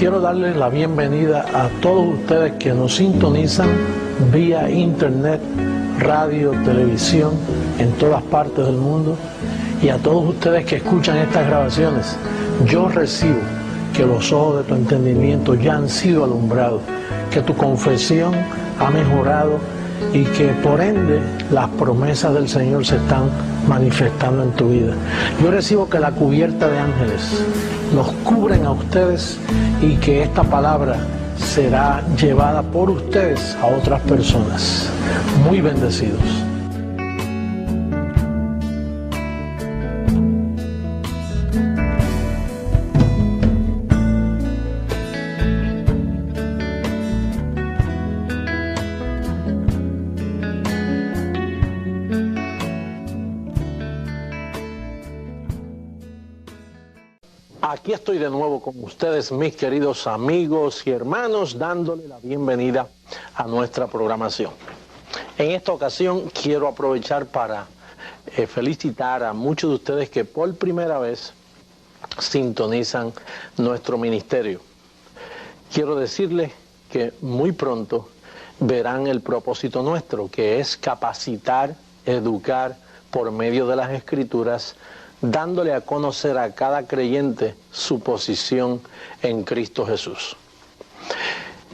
quiero darles la bienvenida a todos ustedes que nos sintonizan vía internet, radio, televisión, en todas partes del mundo, y a todos ustedes que escuchan estas grabaciones. Yo recibo que los ojos de tu entendimiento ya han sido alumbrados, que tu confesión ha mejorado y que por ende las promesas del Señor se están manifestando en tu vida. Yo recibo que la cubierta de ángeles los cubren a ustedes y que esta palabra será llevada por ustedes a otras personas. Muy bendecidos. Aquí estoy de nuevo con ustedes, mis queridos amigos y hermanos, dándole la bienvenida a nuestra programación. En esta ocasión quiero aprovechar para felicitar a muchos de ustedes que por primera vez sintonizan nuestro ministerio. Quiero decirles que muy pronto verán el propósito nuestro, que es capacitar, educar por medio de las Escrituras, dándole a conocer a cada creyente su posición en Cristo Jesús.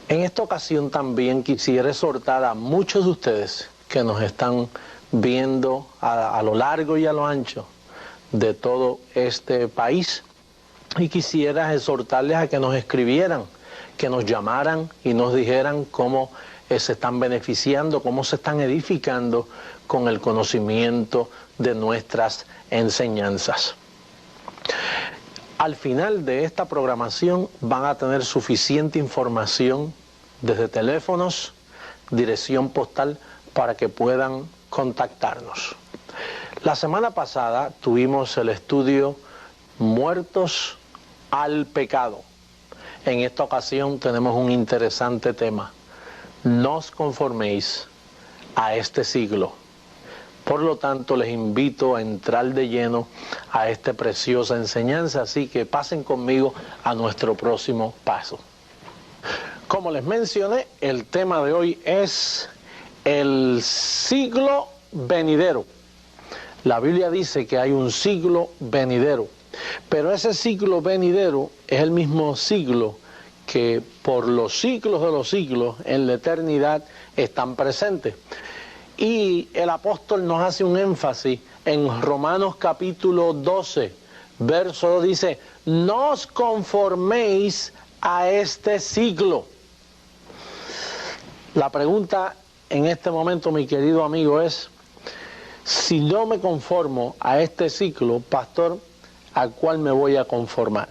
En esta ocasión también quisiera exhortar a muchos de ustedes que nos están viendo a lo largo y a lo ancho de todo este país, y quisiera exhortarles a que nos escribieran, que nos llamaran y nos dijeran cómo se están beneficiando, cómo se están edificando con el conocimiento de nuestras enseñanzas. Al final de esta programación van a tener suficiente información desde teléfonos, dirección postal, para que puedan contactarnos. La semana pasada tuvimos el estudio Muertos al Pecado. En esta ocasión tenemos un interesante tema: no os conforméis a este siglo. Por lo tanto, les invito a entrar de lleno a esta preciosa enseñanza, así que pasen conmigo a nuestro próximo paso. Como les mencioné, el tema de hoy es el siglo venidero. La Biblia dice que hay un siglo venidero, pero ese siglo venidero es el mismo siglo que por los siglos de los siglos en la eternidad están presentes. Y el apóstol nos hace un énfasis en Romanos capítulo 12, verso 2, dice: no os conforméis a este siglo. La pregunta en este momento, mi querido amigo, es: si no me conformo a este siglo, pastor, ¿a cuál me voy a conformar?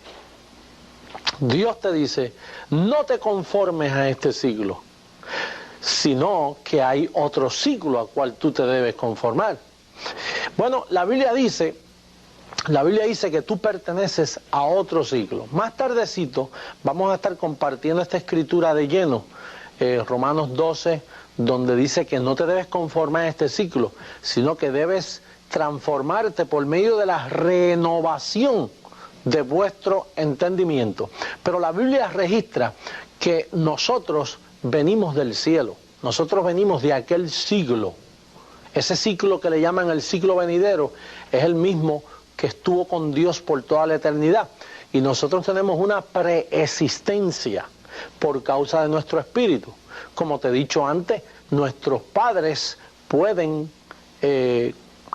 Dios te dice: no te conformes a este siglo, sino que hay otro siglo al cual tú te debes conformar. Bueno, la Biblia dice que tú perteneces a otro siglo. Más tardecito vamos a estar compartiendo esta escritura de lleno, Romanos 12, donde dice que no te debes conformar a este siglo, sino que debes transformarte por medio de la renovación de vuestro entendimiento. Pero la Biblia registra que nosotros venimos del cielo, nosotros venimos de aquel siglo. Ese siglo que le llaman el siglo venidero es el mismo que estuvo con Dios por toda la eternidad, y nosotros tenemos una preexistencia por causa de nuestro espíritu. Como te he dicho antes, nuestros padres pueden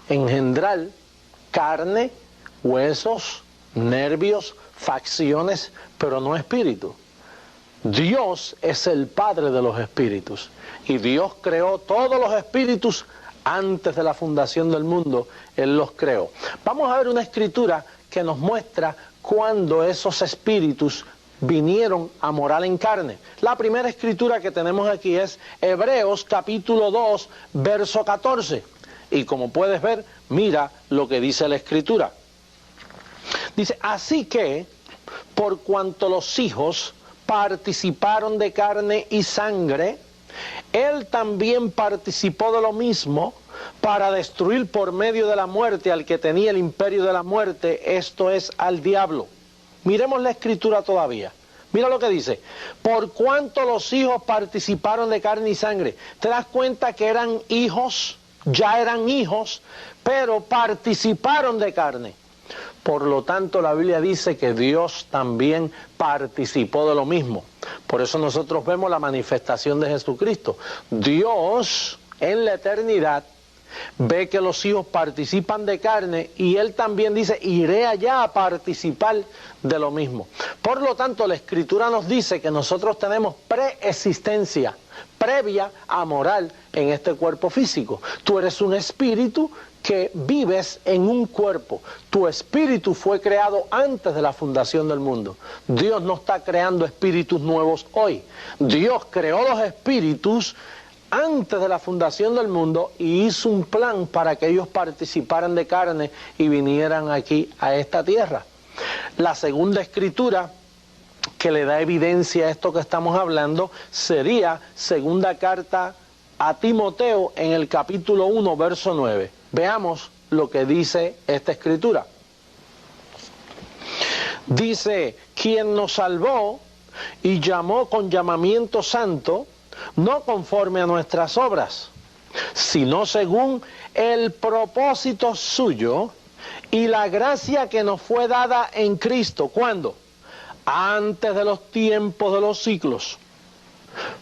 engendrar carne, huesos, nervios, facciones, pero no espíritu. Dios es el Padre de los espíritus, y Dios creó todos los espíritus antes de la fundación del mundo. Él los creó. Vamos a ver una escritura que nos muestra cuándo esos espíritus vinieron a morar en carne. La primera escritura que tenemos aquí es Hebreos capítulo 2, verso 14. Y como puedes ver, mira lo que dice la escritura. Dice: así que, por cuanto los hijos participaron de carne y sangre, él también participó de lo mismo, para destruir por medio de la muerte al que tenía el imperio de la muerte, esto es, al diablo. Miremos la escritura todavía, Mira lo que dice, por cuanto los hijos participaron de carne y sangre. ¿Te das cuenta que eran hijos? Ya eran hijos, pero participaron de carne. Por lo tanto, la Biblia dice que Dios también participó de lo mismo. Por eso nosotros vemos la manifestación de Jesucristo. Dios, en la eternidad, ve que los hijos participan de carne y Él también dice, iré allá a participar de lo mismo. Por lo tanto, la Escritura nos dice que nosotros tenemos preexistencia previa a morar en este cuerpo físico. Tú eres un espíritu que vives en un cuerpo. Tu espíritu fue creado antes de la fundación del mundo. Dios no está creando espíritus nuevos hoy. Dios creó los espíritus antes de la fundación del mundo y hizo un plan para que ellos participaran de carne y vinieran aquí a esta tierra. La segunda escritura que le da evidencia a esto que estamos hablando sería segunda carta a Timoteo en el capítulo 1, verso 9. Veamos lo que dice esta escritura. Dice, quien nos salvó y llamó con llamamiento santo, no conforme a nuestras obras, sino según el propósito suyo y la gracia que nos fue dada en Cristo. ¿Cuándo? Antes de los tiempos de los siglos.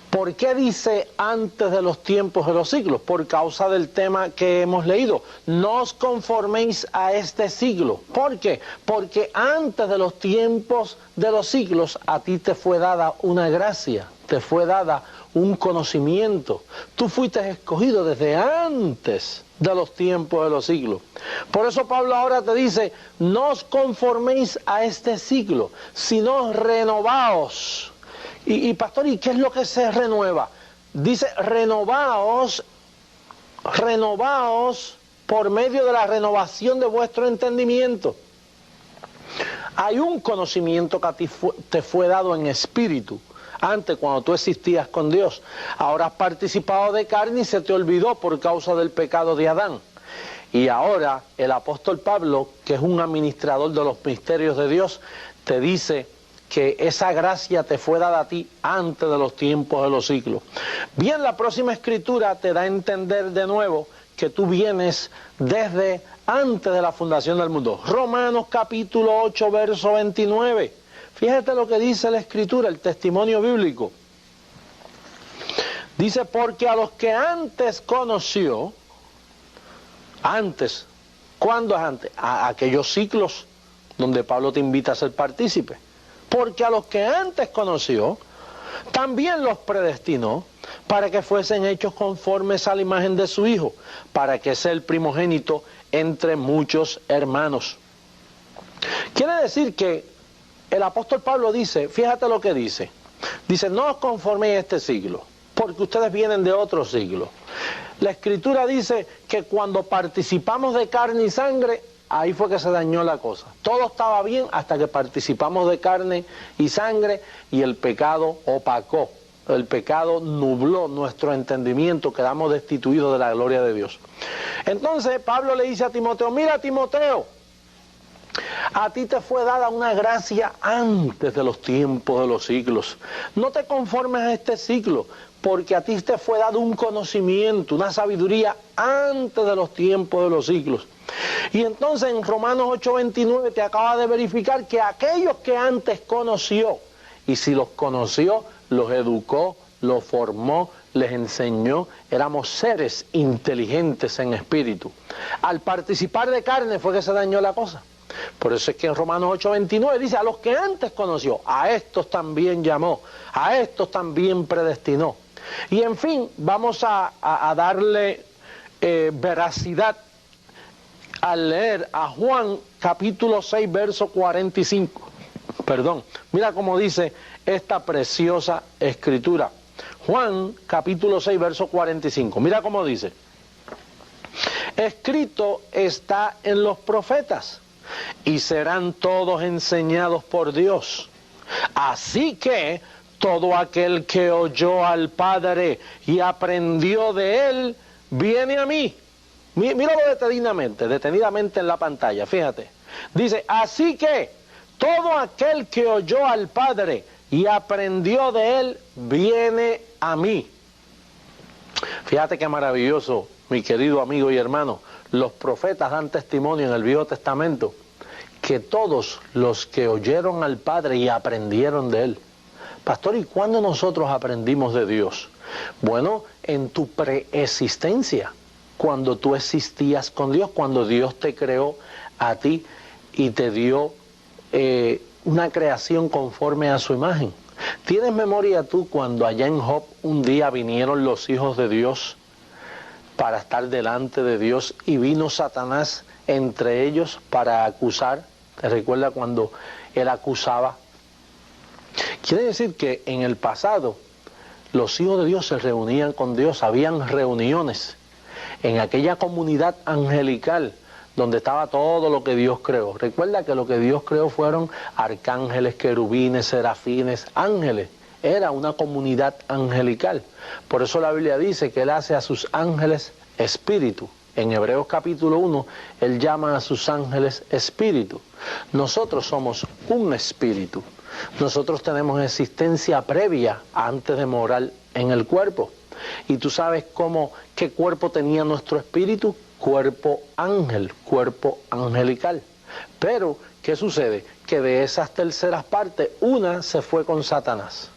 ¿Por qué dice antes de los tiempos de los siglos? Por causa del tema que hemos leído. No os conforméis a este siglo. ¿Por qué? Porque antes de los tiempos de los siglos a ti te fue dada una gracia, te fue dada un conocimiento. Tú fuiste escogido desde antes de los tiempos de los siglos. Por eso Pablo ahora te dice, no os conforméis a este siglo, sino renovaos. Y pastor, ¿y qué es lo que se renueva? Dice, renovaos por medio de la renovación de vuestro entendimiento. Hay un conocimiento que a ti te fue dado en espíritu. Antes, cuando tú existías con Dios, ahora has participado de carne y se te olvidó por causa del pecado de Adán. Y ahora el apóstol Pablo, que es un administrador de los misterios de Dios, te dice que esa gracia te fue dada a ti antes de los tiempos de los siglos. Bien, la próxima escritura te da a entender de nuevo que tú vienes desde antes de la fundación del mundo. Romanos capítulo 8, verso 29. Fíjate lo que dice la escritura, el testimonio bíblico. Dice, porque a los que antes conoció, antes, ¿cuándo es antes? A aquellos ciclos donde Pablo te invita a ser partícipe. Porque a los que antes conoció, también los predestinó para que fuesen hechos conformes a la imagen de su Hijo, para que sea el primogénito entre muchos hermanos. Quiere decir que el apóstol Pablo dice, fíjate lo que dice, no os conforméis a este siglo, porque ustedes vienen de otro siglo. La escritura dice que cuando participamos de carne y sangre, ahí fue que se dañó la cosa. Todo estaba bien hasta que participamos de carne y sangre y el pecado opacó. El pecado nubló nuestro entendimiento, quedamos destituidos de la gloria de Dios. Entonces Pablo le dice a Timoteo, mira Timoteo, a ti te fue dada una gracia antes de los tiempos de los siglos. No te conformes a este siglo, porque a ti te fue dado un conocimiento, una sabiduría antes de los tiempos de los siglos. Y entonces en Romanos 8:29 te acaba de verificar que aquellos que antes conoció, y si los conoció, los educó, los formó, les enseñó, éramos seres inteligentes en espíritu. Al participar de carne fue que se dañó la cosa. Por eso es que en Romanos 8:29 dice, a los que antes conoció, a estos también llamó, a estos también predestinó. Y en fin, vamos a darle veracidad al leer a Juan capítulo 6, verso 45. Mira cómo dice esta preciosa escritura. Juan capítulo 6, verso 45. Mira cómo dice. Escrito está en los profetas, y serán todos enseñados por Dios. Así que todo aquel que oyó al Padre y aprendió de él, viene a mí. Míralo detenidamente en la pantalla, fíjate. Dice, así que todo aquel que oyó al Padre y aprendió de él, viene a mí. Fíjate qué maravilloso, mi querido amigo y hermano. Los profetas dan testimonio en el Viejo Testamento que todos los que oyeron al Padre y aprendieron de él. Pastor, ¿y cuándo nosotros aprendimos de Dios? Bueno, en tu preexistencia, cuando tú existías con Dios, cuando Dios te creó a ti y te dio una creación conforme a su imagen. ¿Tienes memoria tú cuando allá en Job un día vinieron los hijos de Dios para estar delante de Dios y vino Satanás entre ellos para acusar? ¿Te recuerdas cuando él acusaba? Quiere decir que en el pasado los hijos de Dios se reunían con Dios, habían reuniones en aquella comunidad angelical donde estaba todo lo que Dios creó. Recuerda que lo que Dios creó fueron arcángeles, querubines, serafines, ángeles. Era una comunidad angelical. Por eso la Biblia dice que Él hace a sus ángeles espíritu. En Hebreos capítulo 1, Él llama a sus ángeles espíritu. Nosotros somos un espíritu. Nosotros tenemos existencia previa antes de morar en el cuerpo. ¿Y tú sabes qué cuerpo tenía nuestro espíritu? Cuerpo ángel, cuerpo angelical. Pero, ¿qué sucede? Que de esas terceras partes, una se fue con Satanás.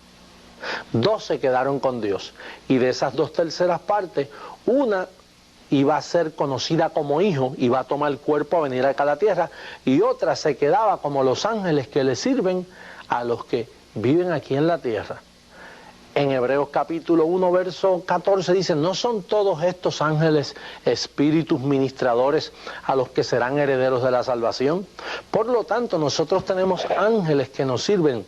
2 se quedaron con Dios. Y de esas 2 terceras partes, una iba a ser conocida como hijo, iba a tomar el cuerpo a venir acá a la tierra, y otra se quedaba como los ángeles que le sirven a los que viven aquí en la tierra. En Hebreos capítulo 1, verso 14 dice, ¿no son todos estos ángeles espíritus ministradores a los que serán herederos de la salvación? Por lo tanto, nosotros tenemos ángeles que nos sirven,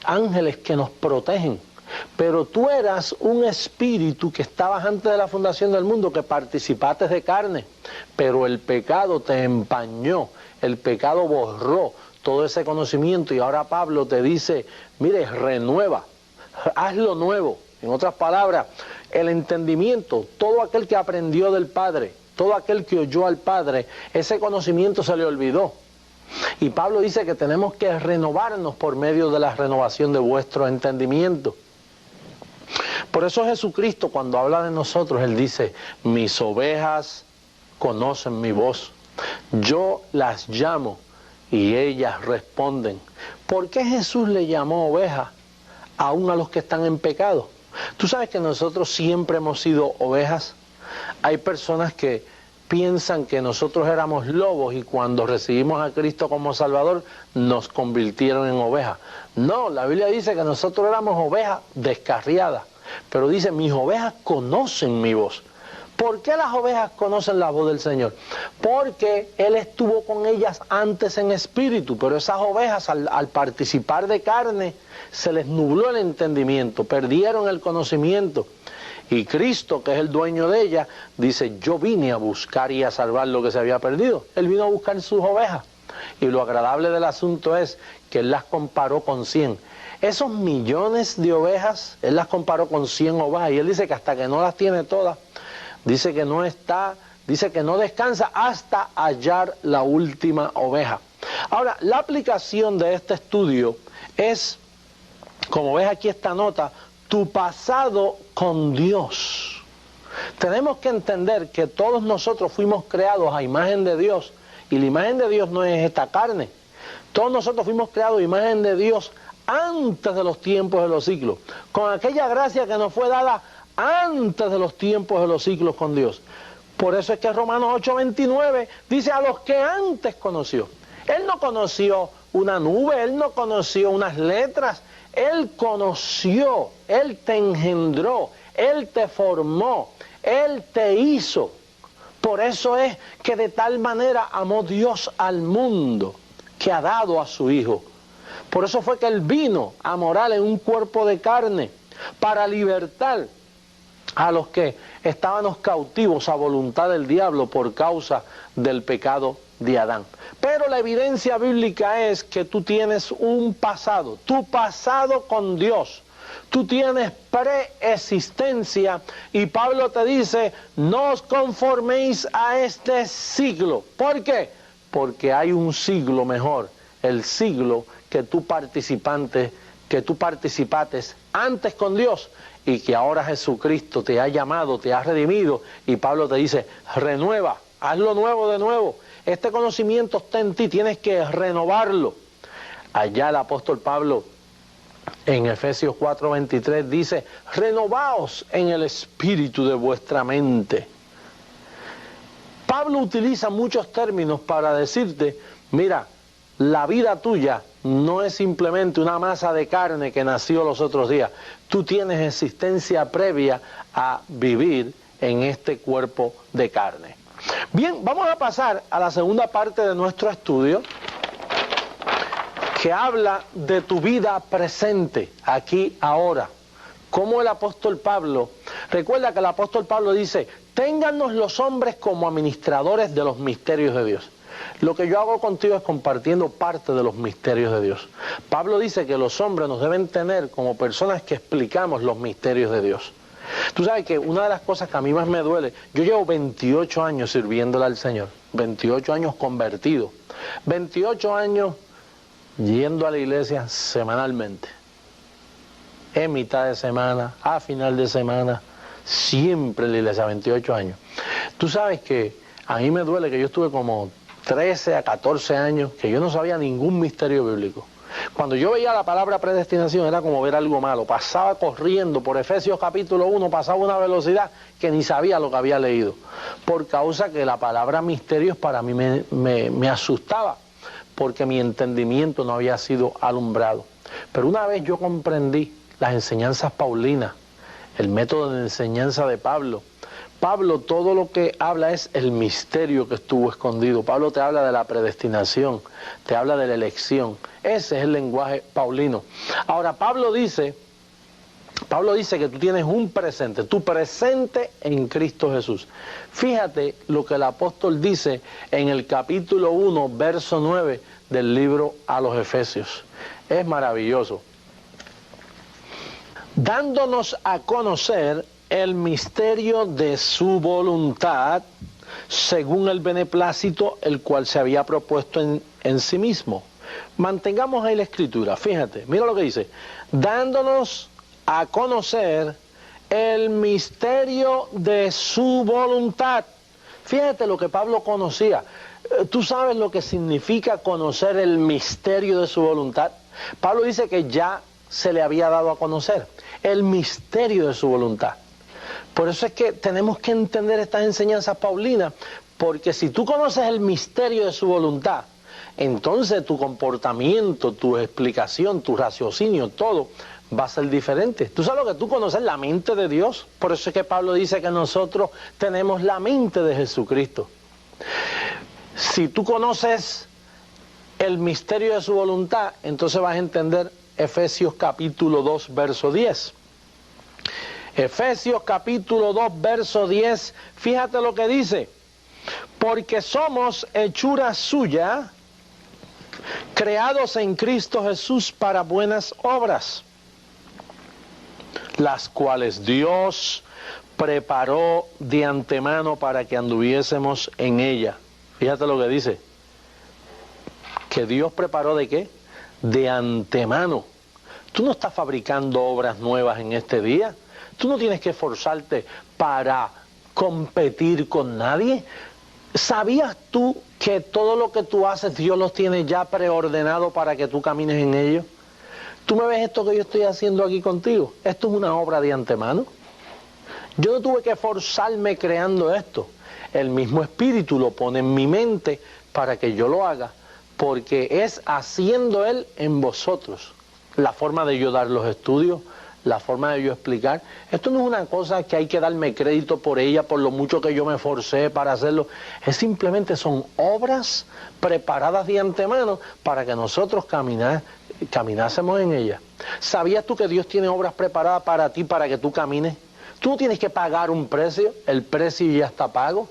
ángeles que nos protegen. Pero tú eras un espíritu que estabas antes de la fundación del mundo, que participaste de carne, pero el pecado te empañó, el pecado borró todo ese conocimiento y ahora Pablo te dice, mire, renueva. Hazlo nuevo. En otras palabras, el entendimiento, todo aquel que aprendió del Padre, todo aquel que oyó al Padre, ese conocimiento se le olvidó. Y Pablo dice que tenemos que renovarnos por medio de la renovación de vuestro entendimiento. Por eso Jesucristo, cuando habla de nosotros, Él dice, mis ovejas conocen mi voz. Yo las llamo y ellas responden. ¿Por qué Jesús le llamó ovejas aún a los que están en pecado? Tú sabes que nosotros siempre hemos sido ovejas. Hay personas que piensan que nosotros éramos lobos y cuando recibimos a Cristo como Salvador nos convirtieron en ovejas. No, la Biblia dice que nosotros éramos ovejas descarriadas, pero dice, mis ovejas conocen mi voz. ¿Por qué las ovejas conocen la voz del Señor? Porque Él estuvo con ellas antes en espíritu, pero esas ovejas al participar de carne se les nubló el entendimiento, perdieron el conocimiento. Y Cristo, que es el dueño de ellas, dice, yo vine a buscar y a salvar lo que se había perdido. Él vino a buscar sus ovejas. Y lo agradable del asunto es que Él las comparó con 100. Esos millones de ovejas, Él las comparó con 100 ovejas. Y Él dice que hasta que no las tiene todas, dice que no descansa hasta hallar la última oveja. Ahora, la aplicación de este estudio es, como ves aquí esta nota, tu pasado con Dios. Tenemos que entender que todos nosotros fuimos creados a imagen de Dios, y la imagen de Dios no es esta carne. Todos nosotros fuimos creados a imagen de Dios antes de los tiempos de los siglos, con aquella gracia que nos fue dada antes de los tiempos de los siglos con Dios. Por eso es que Romanos 8:29 dice a los que antes conoció. Él no conoció una nube, Él no conoció unas letras, Él conoció, Él te engendró, Él te formó, Él te hizo. Por eso es que de tal manera amó Dios al mundo, que ha dado a su Hijo. Por eso fue que Él vino a morar en un cuerpo de carne, para libertar a los que estábamos cautivos a voluntad del diablo por causa del pecado de Adán. Pero la evidencia bíblica es que tú tienes un pasado, tu pasado con Dios. Tú tienes preexistencia y Pablo te dice, no os conforméis a este siglo. ¿Por qué? Porque hay un siglo mejor, el siglo que tú participante que tú participates antes con Dios y que ahora Jesucristo te ha llamado, te ha redimido, y Pablo te dice, renueva, hazlo nuevo de nuevo. Este conocimiento está en ti, tienes que renovarlo. Allá el apóstol Pablo en Efesios 4:23 dice, renovaos en el espíritu de vuestra mente. Pablo utiliza muchos términos para decirte, mira, la vida tuya no es simplemente una masa de carne que nació los otros días. Tú tienes existencia previa a vivir en este cuerpo de carne. Bien, vamos a pasar a la segunda parte de nuestro estudio, que habla de tu vida presente, aquí, ahora. Como el apóstol Pablo, recuerda que el apóstol Pablo dice, téngannos los hombres como administradores de los misterios de Dios. Lo que yo hago contigo es compartiendo parte de los misterios de Dios. Pablo dice que los hombres nos deben tener como personas que explicamos los misterios de Dios. Tú sabes que una de las cosas que a mí más me duele, yo llevo 28 años sirviéndole al Señor, 28 años convertido, 28 años yendo a la iglesia semanalmente, en mitad de semana, a final de semana, siempre en la iglesia, 28 años. Tú sabes que a mí me duele que yo estuve como 13 a 14 años, que yo no sabía ningún misterio bíblico. Cuando yo veía la palabra predestinación era como ver algo malo, pasaba corriendo por Efesios capítulo 1, pasaba a una velocidad que ni sabía lo que había leído, por causa que la palabra misterios para mí me asustaba, porque mi entendimiento no había sido alumbrado. Pero una vez yo comprendí las enseñanzas paulinas, el método de enseñanza de Pablo. Pablo todo lo que habla es el misterio que estuvo escondido. Pablo te habla de la predestinación, te habla de la elección. Ese es el lenguaje paulino. Ahora Pablo dice que tú tienes un presente, tu presente en Cristo Jesús. Fíjate lo que el apóstol dice en el capítulo 1, verso 9 del libro a los Efesios. Es maravilloso. Dándonos a conocer el misterio de su voluntad, según el beneplácito, el cual se había propuesto en sí mismo. Mantengamos ahí la escritura, fíjate, mira lo que dice, dándonos a conocer el misterio de su voluntad. Fíjate lo que Pablo conocía. ¿Tú sabes lo que significa conocer el misterio de su voluntad? Pablo dice que ya se le había dado a conocer el misterio de su voluntad. Por eso es que tenemos que entender estas enseñanzas paulinas, porque si tú conoces el misterio de su voluntad, entonces tu comportamiento, tu explicación, tu raciocinio, todo va a ser diferente. Tú sabes lo que tú conoces, la mente de Dios. Por eso es que Pablo dice que nosotros tenemos la mente de Jesucristo. Si tú conoces el misterio de su voluntad, entonces vas a entender Efesios capítulo 2, verso 10. Efesios capítulo 2, verso 10, fíjate lo que dice. Porque somos hechura suya, creados en Cristo Jesús para buenas obras, las cuales Dios preparó de antemano para que anduviésemos en ella. Fíjate lo que dice. Que Dios preparó ¿de qué? De antemano. Tú no estás fabricando obras nuevas en este día. Tú no tienes que esforzarte para competir con nadie. ¿Sabías tú que todo lo que tú haces Dios los tiene ya preordenado para que tú camines en ello? ¿Tú me ves esto que yo estoy haciendo aquí contigo? Esto es una obra de antemano. Yo no tuve que esforzarme creando esto. El mismo Espíritu lo pone en mi mente para que yo lo haga, porque es haciendo Él en vosotros. La forma de yo dar los estudios, la forma de yo explicar. Esto no es una cosa que hay que darme crédito por ella, por lo mucho que yo me esforcé para hacerlo. Es simplemente son obras preparadas de antemano para que nosotros caminásemos en ellas. ¿Sabías tú que Dios tiene obras preparadas para ti, para que tú camines? Tú no tienes que pagar un precio, el precio ya está pago.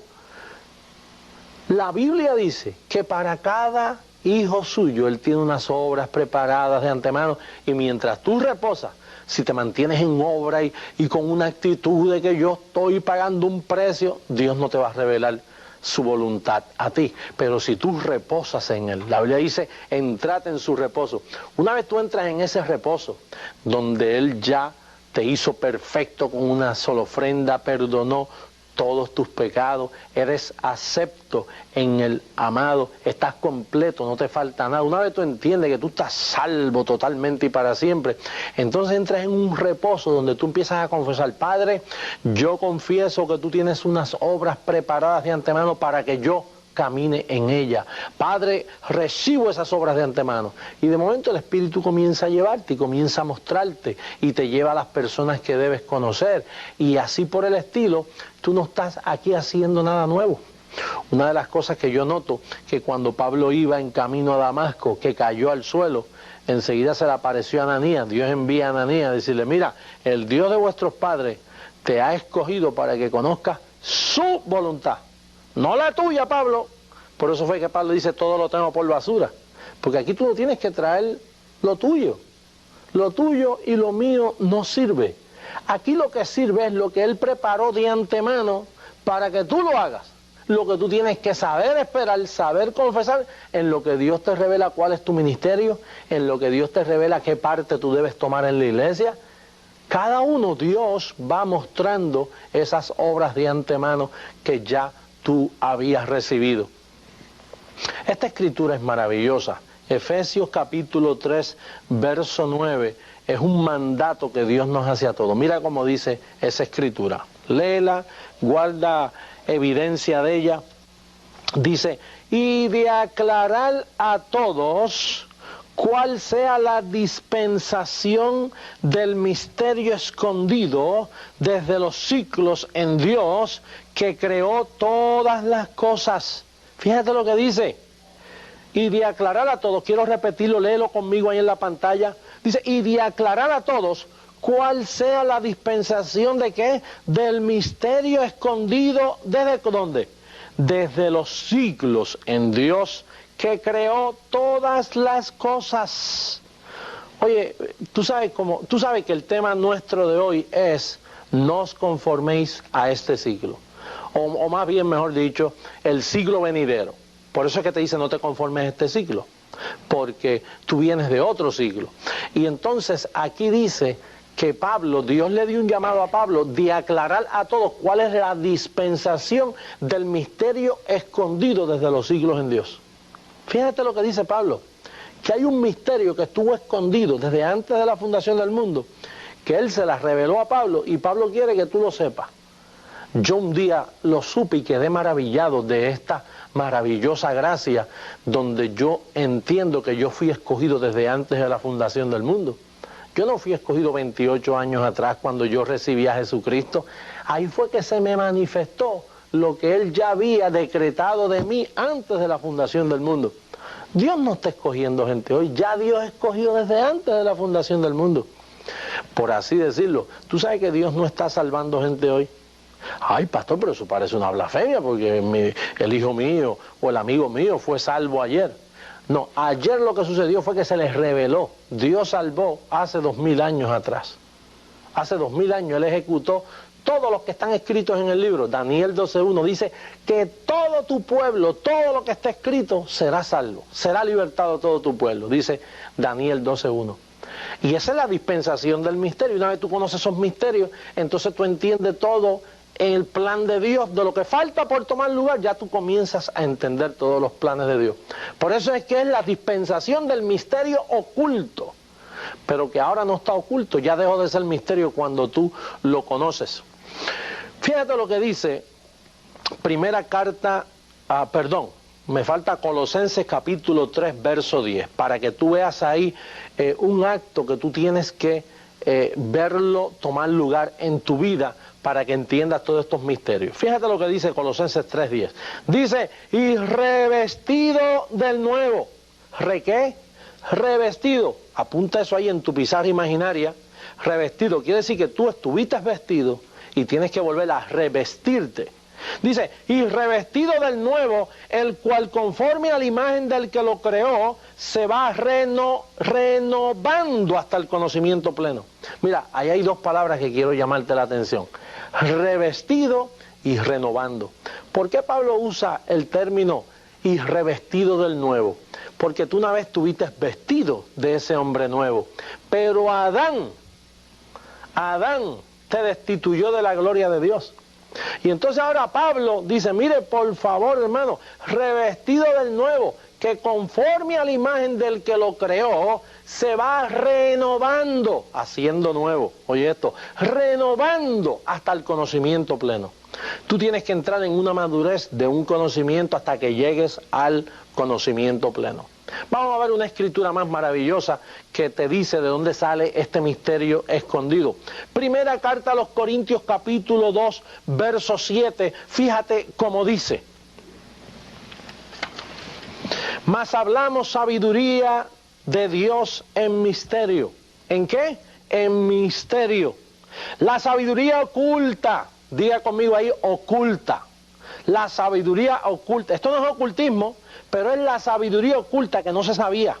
La Biblia dice que para cada hijo suyo Él tiene unas obras preparadas de antemano, y mientras tú reposas, si te mantienes en obra y con una actitud de que yo estoy pagando un precio, Dios no te va a revelar su voluntad a ti, pero si tú reposas en Él, la Biblia dice, entrad en su reposo. Una vez tú entras en ese reposo, donde Él ya te hizo perfecto con una sola ofrenda, perdonó todos tus pecados, eres acepto en el amado, estás completo, no te falta nada. Una vez tú entiendes que tú estás salvo totalmente y para siempre, entonces entras en un reposo donde tú empiezas a confesar, Padre, yo confieso que tú tienes unas obras preparadas de antemano para que yo camine en ella. Padre, recibo esas obras de antemano. Y de momento el Espíritu comienza a llevarte y comienza a mostrarte y te lleva a las personas que debes conocer. Y así por el estilo, tú no estás aquí haciendo nada nuevo. Una de las cosas que yo noto, que cuando Pablo iba en camino a Damasco, que cayó al suelo, enseguida se le apareció a Ananías. Dios envía a Ananías a decirle, mira, el Dios de vuestros padres te ha escogido para que conozcas su voluntad. No la tuya, Pablo. Por eso fue que Pablo dice, todo lo tengo por basura. Porque aquí tú no tienes que traer lo tuyo. Lo tuyo y lo mío no sirve. Aquí lo que sirve es lo que Él preparó de antemano para que tú lo hagas. Lo que tú tienes que saber esperar, saber confesar, en lo que Dios te revela cuál es tu ministerio, en lo que Dios te revela qué parte tú debes tomar en la iglesia. Cada uno, Dios va mostrando esas obras de antemano que ya tú habías recibido. Esta escritura es maravillosa. Efesios capítulo 3, verso 9, es un mandato que Dios nos hace a todos. Mira cómo dice esa escritura. Léela, guarda evidencia de ella. Dice, y de aclarar a todos cuál sea la dispensación del misterio escondido desde los siglos en Dios, que creó todas las cosas. Fíjate lo que dice. Y de aclarar a todos, quiero repetirlo, léelo conmigo ahí en la pantalla. Dice, y de aclarar a todos cuál sea la dispensación de qué, del misterio escondido, ¿desde dónde? Desde los siglos en Dios, que creó todas las cosas. Oye, tú sabes que el tema nuestro de hoy es no os conforméis a este siglo, o más bien, mejor dicho, el siglo venidero. Por eso es que te dice no te conformes a este siglo, porque tú vienes de otro siglo. Y entonces aquí dice que Pablo, Dios le dio un llamado a Pablo de aclarar a todos cuál es la dispensación del misterio escondido desde los siglos en Dios. Fíjate lo que dice Pablo, que hay un misterio que estuvo escondido desde antes de la fundación del mundo, que Él se la reveló a Pablo y Pablo quiere que tú lo sepas. Yo un día lo supe y quedé maravillado de esta maravillosa gracia, donde yo entiendo que yo fui escogido desde antes de la fundación del mundo. Yo no fui escogido 28 años atrás cuando yo recibí a Jesucristo. Ahí fue que se me manifestó lo que Él ya había decretado de mí antes de la fundación del mundo. Dios no está escogiendo gente hoy, ya Dios escogió desde antes de la fundación del mundo. Por así decirlo, tú sabes que Dios no está salvando gente hoy. Ay, pastor, pero eso parece una blasfemia porque el hijo mío o el amigo mío fue salvo ayer. No, ayer lo que sucedió fue que se les reveló. Dios salvó hace 2000 años atrás. Hace 2000 años Él ejecutó todos los que están escritos en el libro. Daniel 12:1 dice que todo tu pueblo, todo lo que está escrito será salvo, será libertado todo tu pueblo, dice Daniel 12:1. Y esa es la dispensación del misterio. Una vez tú conoces esos misterios, entonces tú entiendes todo el plan de Dios. De lo que falta por tomar lugar, ya tú comienzas a entender todos los planes de Dios. Por eso es que es la dispensación del misterio oculto, pero que ahora no está oculto, ya dejó de ser misterio cuando tú lo conoces. Fíjate lo que dice primera carta, me falta Colosenses capítulo 3, verso 10, para que tú veas ahí un acto que tú tienes que verlo, tomar lugar en tu vida, para que entiendas todos estos misterios. Fíjate lo que dice Colosenses 3:10. Dice, y revestido del nuevo. ¿Qué? Revestido. Apunta eso ahí en tu pizarra imaginaria. Revestido. Quiere decir que tú estuviste vestido y tienes que volver a revestirte. Dice, y revestido del nuevo, el cual conforme a la imagen del que lo creó, se va renovando hasta el conocimiento pleno. Mira, ahí hay dos palabras que quiero llamarte la atención. Revestido y renovando. ¿Por qué Pablo usa el término y revestido del nuevo? Porque tú una vez estuviste vestido de ese hombre nuevo, pero Adán te destituyó de la gloria de Dios. Y entonces ahora Pablo dice, mire, por favor, hermano, revestido del nuevo, que conforme a la imagen del que lo creó, se va renovando, haciendo nuevo. Oye esto, renovando hasta el conocimiento pleno. Tú tienes que entrar en una madurez de un conocimiento hasta que llegues al conocimiento pleno. Vamos a ver una escritura más maravillosa que te dice de dónde sale este misterio escondido. Primera carta a los Corintios, capítulo 2, verso 7. Fíjate cómo dice. Mas hablamos sabiduría de Dios en misterio. ¿En qué? En misterio. La sabiduría oculta. Diga conmigo ahí, oculta. La sabiduría oculta. Esto no es ocultismo, pero es la sabiduría oculta que no se sabía,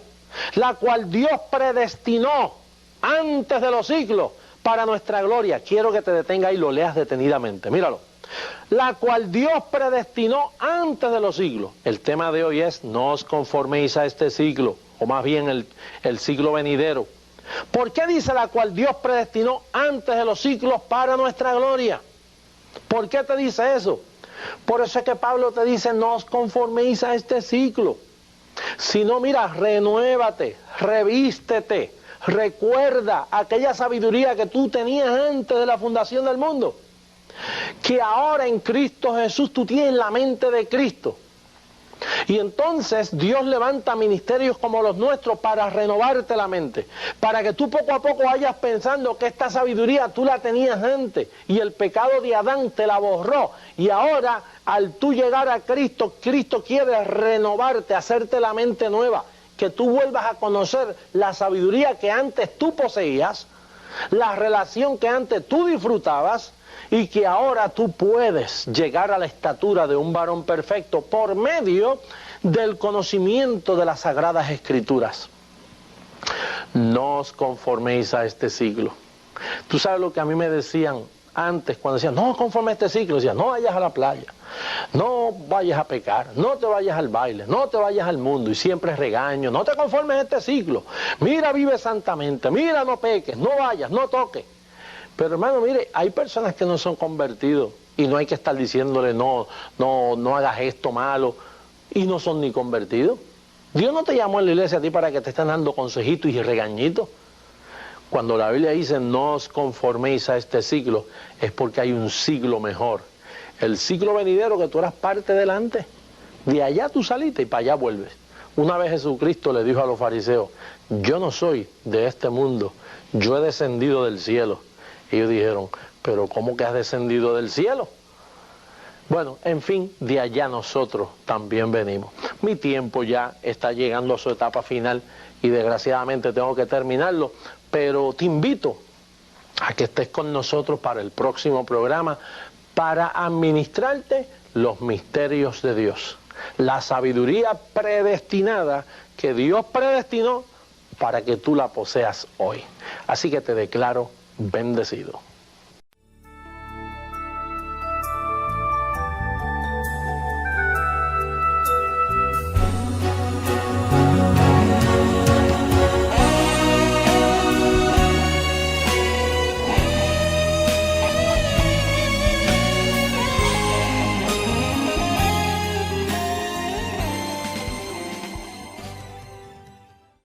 la cual Dios predestinó antes de los siglos para nuestra gloria. Quiero que te detenga y lo leas detenidamente. Míralo. La cual Dios predestinó antes de los siglos. El tema de hoy es: no os conforméis a este siglo, o más bien el siglo venidero. ¿Por qué dice la cual Dios predestinó antes de los siglos para nuestra gloria? ¿Por qué te dice eso? Por eso es que Pablo te dice: no os conforméis a este siglo, sino mira, renuévate, revístete, recuerda aquella sabiduría que tú tenías antes de la fundación del mundo, que ahora en Cristo Jesús tú tienes la mente de Cristo. Y entonces Dios levanta ministerios como los nuestros para renovarte la mente, para que tú poco a poco vayas pensando que esta sabiduría tú la tenías antes y el pecado de Adán te la borró, y ahora al tú llegar a Cristo, Cristo quiere renovarte, hacerte la mente nueva, que tú vuelvas a conocer la sabiduría que antes tú poseías, la relación que antes tú disfrutabas, y que ahora tú puedes llegar a la estatura de un varón perfecto por medio del conocimiento de las Sagradas Escrituras. No os conforméis a este siglo. Tú sabes lo que a mí me decían antes cuando decían: no conforme a este siglo. Decían: no vayas a la playa, no vayas a pecar, no te vayas al baile, no te vayas al mundo. Y siempre regaño: no te conformes a este siglo, mira, vive santamente, mira, no peques, no vayas, no toques. Pero hermano, mire, hay personas que no son convertidos y no hay que estar diciéndole no hagas esto malo, y no son ni convertidos. Dios no te llamó en la iglesia a ti para que te estén dando consejitos y regañitos. Cuando la Biblia dice: no os conforméis a este siglo, es porque hay un siglo mejor. El siglo venidero que tú eras parte delante, de allá tú saliste y para allá vuelves. Una vez Jesucristo le dijo a los fariseos: yo no soy de este mundo, yo he descendido del cielo. Ellos dijeron: pero ¿cómo que has descendido del cielo? Bueno, en fin, de allá nosotros también venimos. Mi tiempo ya está llegando a su etapa final y desgraciadamente tengo que terminarlo, pero te invito a que estés con nosotros para el próximo programa para administrarte los misterios de Dios, la sabiduría predestinada que Dios predestinó para que tú la poseas hoy. Así que te declaro bendecido.